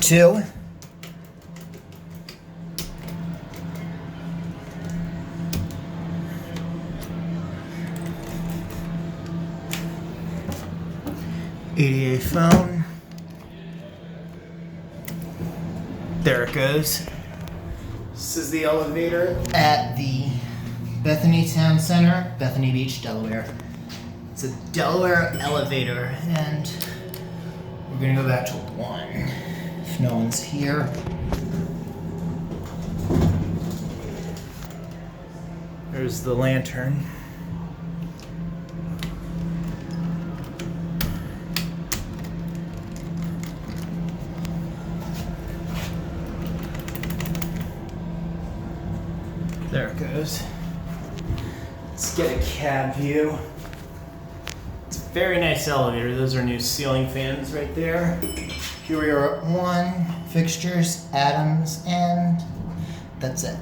2. ADA phone. There it goes. This is the elevator at the Bethany Town Center, Bethany Beach, Delaware. It's a Delaware elevator, and we're gonna go back to 1 if no one's here. There's the lantern. There it goes. Let's get a cab view. It's a very nice elevator. Those are new ceiling fans right there. Here we are at 1, fixtures, atoms, and that's it.